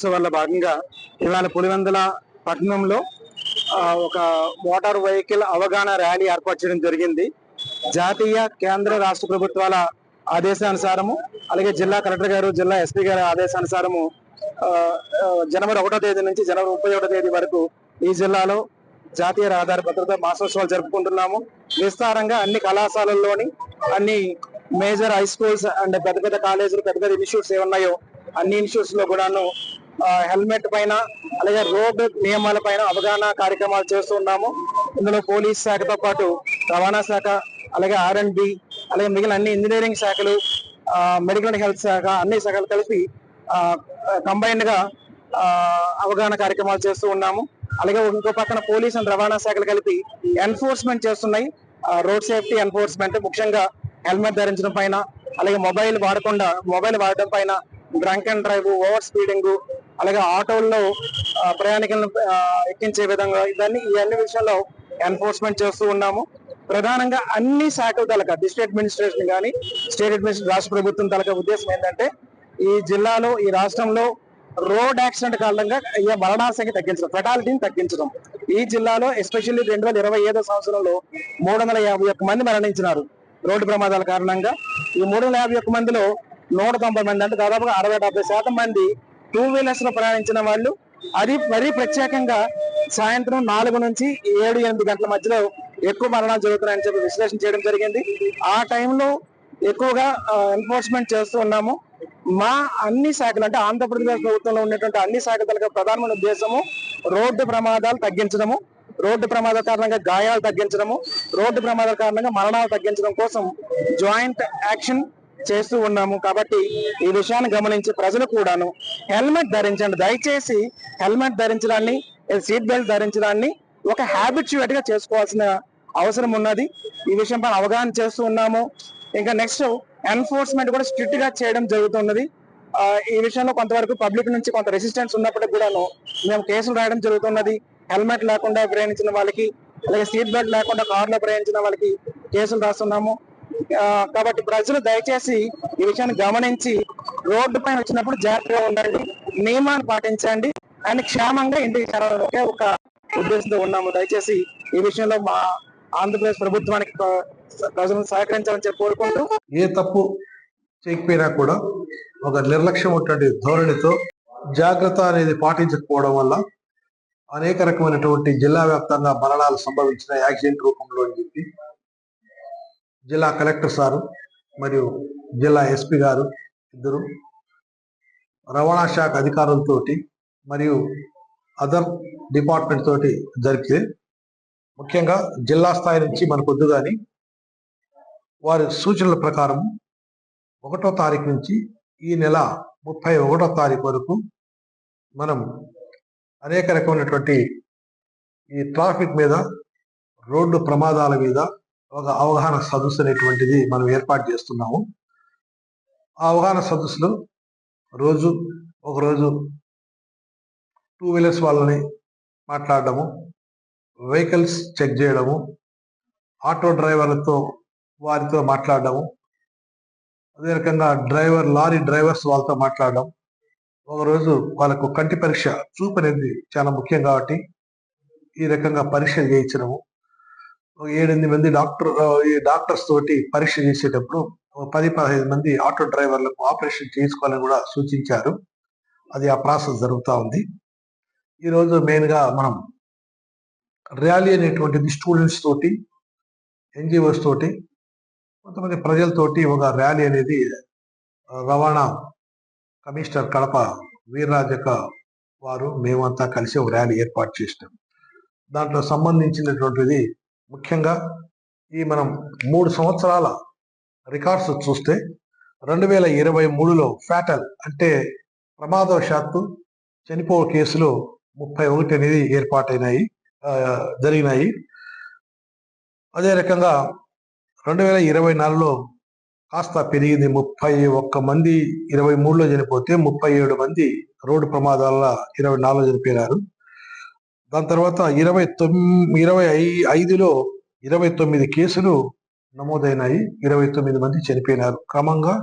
వారోత్సవాల్లో భాగంగా ఇవాళ పులివెందుల పట్టణంలో ఒక మోటార్ వెహికల్ అవగాహన ర్యాలీ ఏర్పాటు చేయడం జరిగింది. జాతీయ కేంద్ర రాష్ట్ర ప్రభుత్వాల ఆదేశానుసారము, అలాగే జిల్లా కలెక్టర్ గారు, జిల్లా ఎస్పీ గారి ఆదేశానుసారము జనవరి 1వ తేదీ నుంచి జనవరి 31వ తేదీ వరకు ఈ జిల్లాలో జాతీయ రహదారి భద్రతా మాసోత్సవాలు జరుపుకుంటున్నాము. విస్తారంగా అన్ని కళాశాలల్లోని, అన్ని మేజర్ హై స్కూల్స్ అండ్ పెద్ద పెద్ద కాలేజీలు, పెద్ద పెద్ద ఇన్స్టిట్యూట్స్ ఏమున్నాయో అన్ని ఇన్స్టిట్యూట్స్ లో కూడాను హెల్మెట్ పైన, అలాగే రోడ్డు నియమాల పైన అవగాహన కార్యక్రమాలు చేస్తున్నాము. ఇందులో పోలీస్ శాఖతో పాటు రవాణా శాఖ, అలాగే R&B, అలాగే మిగిలిన అన్ని ఇంజనీరింగ్ శాఖలు, మెడికల్ అండ్ హెల్త్ శాఖ, అన్ని శాఖలు కలిపి కంబైన్డ్ గా అవగాహన కార్యక్రమాలు చేస్తూ ఉన్నాము. అలాగే ఇంకో పక్కన పోలీస్ అండ్ రవాణా శాఖలు కలిపి ఎన్ఫోర్స్మెంట్ చేస్తున్నాయి. రోడ్ సేఫ్టీ ఎన్ఫోర్స్మెంట్, ముఖ్యంగా హెల్మెట్ ధరించడం పైన, అలాగే మొబైల్ వాడటం పైన, drunk and drive, over speeding, అలాగే ఆటోల్లో ప్రయాణికులను ఎక్కించే విధంగా ఈ అన్ని విషయాల్లో ఎన్ఫోర్స్మెంట్ చేస్తూ ఉన్నాము. ప్రధానంగా అన్ని శాఖల తలక డిస్ట్రిక్ట్ అడ్మినిస్ట్రేషన్ కానీ, స్టేట్ అడ్మినిస్ట్రేషన్, రాష్ట్ర ప్రభుత్వం తలక ఉద్దేశం ఏంటంటే ఈ జిల్లాలో, ఈ రాష్ట్రంలో రోడ్ యాక్సిడెంట్ కారణంగా అయ్యే మరణాల సంఖ్య తగ్గించడం, ఫెటాలిటీని తగ్గించడం. ఈ జిల్లాలో ఎస్పెషల్లీ 2025వ సంవత్సరంలో 351 మంది మరణించినారు రోడ్డు ప్రమాదాల కారణంగా. ఈ 351 మందిలో 190 మంది, అంటే దాదాపుగా 60-70% మంది 2 వీలర్స్ లో ప్రయాణించిన వాళ్ళు. అది మరీ ప్రత్యేకంగా సాయంత్రం 4 నుంచి 7-8 గంటల మధ్యలో ఎక్కువ మరణాలు జరుగుతున్నాయని చెప్పి విశ్లేషణ చేయడం జరిగింది. ఆ టైంలో ఎక్కువగా ఎన్ఫోర్స్మెంట్ చేస్తూ ఉన్నాము. మా అన్ని శాఖలు, అంటే ఆంధ్రప్రదేశ్ ప్రభుత్వంలో ఉన్నటువంటి అన్ని శాఖల ప్రధానమైన ఉద్దేశము రోడ్డు ప్రమాదాలు తగ్గించడము, రోడ్డు ప్రమాదాల కారణంగా గాయాలు తగ్గించడము, రోడ్డు ప్రమాదాల కారణంగా మరణాలు తగ్గించడం కోసం జాయింట్ యాక్షన్ చేస్తూ ఉన్నాము. కాబట్టి ఈ విషయాన్ని గమనించి ప్రజలు కూడాను హెల్మెట్ ధరించండి. దయచేసి హెల్మెట్ ధరించడాన్ని, సీట్ బెల్ట్ ధరించడాన్ని ఒక హ్యాబిచుయేట్ గా చేసుకోవాల్సిన అవసరం ఉన్నది. ఈ విషయం పైన అవగాహన చేస్తూ ఉన్నాము. ఇంకా నెక్స్ట్ ఎన్ఫోర్స్మెంట్ కూడా స్ట్రిక్ట్ గా చేయడం జరుగుతున్నది. ఈ విషయంలో కొంతవరకు పబ్లిక్ నుంచి కొంత రెసిస్టెన్స్ ఉన్నప్పటికీ కూడాను మేము కేసులు రాయడం జరుగుతున్నది. హెల్మెట్ లేకుండా ప్రయాణించిన వాళ్ళకి, అలాగే సీట్ బెల్ట్ లేకుండా కారులో ప్రయాణించిన వాళ్ళకి కేసులు రాస్తున్నాము. కాబట్టి ప్రజలు దయచేసి ఈ విషయాన్ని గమనించి రోడ్డు పైన వచ్చినప్పుడు జాగ్రత్తగా ఉండండి, నియమాన్ని పాటించండి, అండ్ క్షేమంగా ఇంటికి చేరాలనే ఒక ఉద్దేశంతో ఉన్నాము. దయచేసి ఈ విషయంలో మా ఆంధ్రప్రదేశ్ ప్రభుత్వానికి ప్రజలను సహకరించాలని చెప్పి కోరుకుంటూ, ఏ తప్పు చేయకపోయినా కూడా ఒక నిర్లక్ష్యం ధోరణితో జాగ్రత్త అనేది పాటించకపోవడం వల్ల అనేక రకమైనటువంటి జిల్లా వ్యాప్తంగా మరణాలు సంభవించిన యాక్సిడెంట్ రూపంలో అని చెప్పి జిల్లా కలెక్టర్ సారు మరియు జిల్లా ఎస్పీ గారు ఇద్దరు రవాణా శాఖ అధికారులతోటి మరియు అదర్ డిపార్ట్మెంట్ తోటి జరిపితే, ముఖ్యంగా జిల్లా స్థాయి నుంచి మనకొద్దు కానీ వారి సూచనల ప్రకారం 1వ తారీఖు నుంచి ఈ నెల 31వ తారీఖు వరకు మనం అనేక రకమైనటువంటి ఈ ట్రాఫిక్ మీద, రోడ్డు ప్రమాదాల మీద ఒక అవగాహన సదస్సు అనేటువంటిది మనం ఏర్పాటు చేస్తున్నాము. ఆ అవగాహన సదస్సులో ఒకరోజు 2 వీలర్స్ వాళ్ళని మాట్లాడడము, వెహికల్స్ చెక్ చేయడము, ఆటో వారితో మాట్లాడడము, అదే రకంగా లారీ డ్రైవర్స్ వాళ్ళతో మాట్లాడడం, ఒకరోజు వాళ్ళకు కంటి పరీక్ష, చూపు అనేది చాలా ముఖ్యం కాబట్టి ఈ రకంగా పరీక్ష చేయించడము, 7-8 మంది డాక్టర్స్ తోటి పరీక్ష చేసేటప్పుడు 10-15 మంది ఆటో డ్రైవర్లకు ఆపరేషన్ చేసుకోవాలని కూడా సూచించారు. అది ఆ ప్రాసెస్ జరుగుతూ ఉంది. ఈరోజు మెయిన్గా మనం ర్యాలీ అనేటువంటిది స్టూడెంట్స్ తోటి, NGOs తోటి, కొంతమంది ప్రజలతోటి ఒక ర్యాలీ అనేది రవాణా కమిషనర్ కడప వీర్రాజక వారు మేమంతా కలిసి ఒక ర్యాలీ ఏర్పాటు చేసినాం. దాంట్లో సంబంధించినటువంటిది ముఖ్యంగా ఈ మనం 3 సంవత్సరాల రికార్డ్స్ చూస్తే 2023లో ఫ్యాటల్ అంటే ప్రమాదవశాత్తు చనిపో కేసులు 31 అనేది జరిగినాయి. అదే రకంగా 2024లో కాస్త పెరిగింది, 31 మంది 23లో చనిపోతే 37 మంది రోడ్డు ప్రమాదాల 24లో చనిపోయినారు. దాని తర్వాత 2025లో 29 కేసులు నమోదైనాయి, 29 మంది చనిపోయినారు. క్రమంగా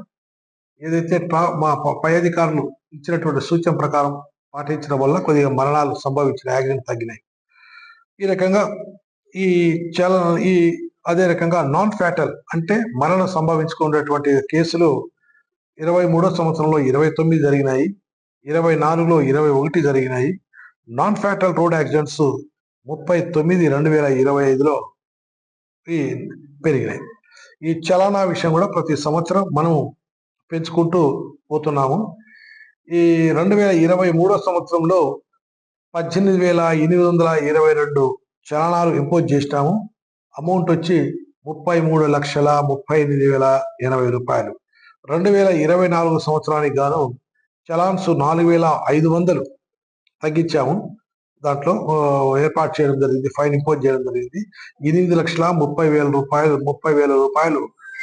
ఏదైతే మా పై అధికారులు ఇచ్చినటువంటి సూచన ప్రకారం పాటించడం వల్ల కొద్దిగా మరణాలు సంభవించిన యాక్సిడెంట్ తగ్గినాయి. ఈ రకంగా ఈ ఈ అదే రకంగా నాన్ ఫ్యాటల్ అంటే మరణం సంభవించుకున్నటువంటి కేసులు 23వ సంవత్సరంలో 29 జరిగినాయి, 24లో 21 జరిగినాయి. నాన్ ఫ్యాటల్ రోడ్ యాక్సిడెంట్స్ 39 2025లో పెరిగినాయి. ఈ చలానా విషయం కూడా ప్రతి సంవత్సరం మనం పెంచుకుంటూ పోతున్నాము. ఈ 2023వ సంవత్సరంలో 18,822 చలనాలు ఇంపోజ్ చేసినాము. అమౌంట్ వచ్చి 33,38,080 రూపాయలు. 2024 సంవత్సరానికి గాను చలాన్స్ 4,500 తగ్గించాము. దాంట్లో ఏర్పాటు చేయడం జరిగింది, ఫైన్ ఇంపోజ్ చేయడం జరిగింది. 8,30,000 రూపాయలు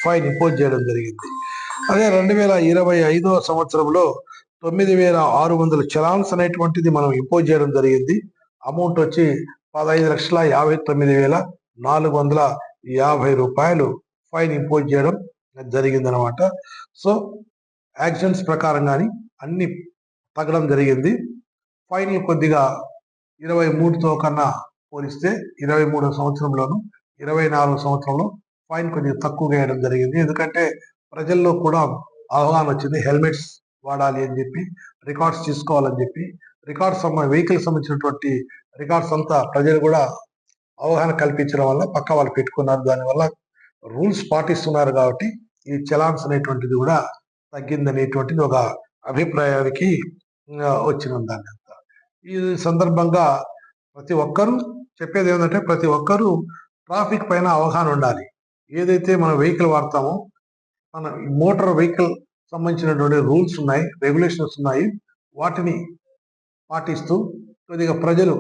ఫైన్ ఇంపోజ్ చేయడం జరిగింది. అదే 2025వ సంవత్సరంలో 9,600 చలాన్స్ అనేటువంటిది మనం ఇంపోజ్ చేయడం జరిగింది. అమౌంట్ వచ్చి 15,59,450 రూపాయలు ఫైన్ ఇంపోజ్ చేయడం జరిగింది అనమాట. సో యాక్సిడెంట్స్ ప్రకారం కానీ అన్ని తగ్గడం జరిగింది. ఫైన్లు కొద్దిగా 23తో కన్నా పోలిస్తే 23వ సంవత్సరంలోను 24వ సంవత్సరంలో ఫైన్ కొద్దిగా తక్కువగా వేయడం జరిగింది. ఎందుకంటే ప్రజల్లో కూడా అవగాహన వచ్చింది, హెల్మెట్స్ వాడాలి అని చెప్పి, రికార్డ్స్ తీసుకోవాలని చెప్పి, వెహికల్ సంబంధించినటువంటి రికార్డ్స్ అంతా ప్రజలు కూడా అవగాహన కల్పించడం వల్ల పక్క వాళ్ళు పెట్టుకున్నారు. దానివల్ల రూల్స్ పాటిస్తున్నారు కాబట్టి ఈ చలాన్స్ అనేటువంటిది కూడా తగ్గిందనేటువంటిది ఒక అభిప్రాయానికి వచ్చిన దాన్ని అంతా. ఈ సందర్భంగా ప్రతి ఒక్కరూ చెప్పేది ఏంటంటే ప్రతి ఒక్కరూ ట్రాఫిక్ పైన అవగాహన ఉండాలి. ఏదైతే మనం వెహికల్ వాడతామో, మన మోటార్ వెహికల్ సంబంధించినటువంటి రూల్స్ ఉన్నాయి, రెగ్యులేషన్స్ ఉన్నాయి, వాటిని పాటిస్తూ కొద్దిగా ప్రజలు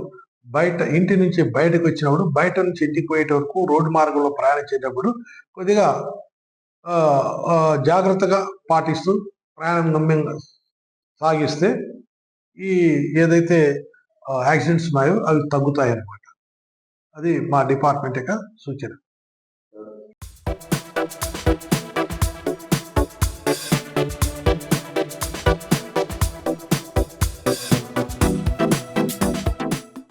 ఇంటి నుంచి బయటకు వచ్చినప్పుడు, బయట నుంచి ఇంటికి పోయేట వరకు రోడ్డు మార్గంలో ప్రయాణించేటప్పుడు కొద్దిగా జాగ్రత్తగా పాటిస్తూ ప్రయాణం గమ్యంగా సాగిస్తే ఈ ఏదైతే యాక్సిడెంట్స్ ఉన్నాయో అవి తగ్గుతాయి అన్నమాట. అది మా డిపార్ట్మెంట్ యొక్క సూచన.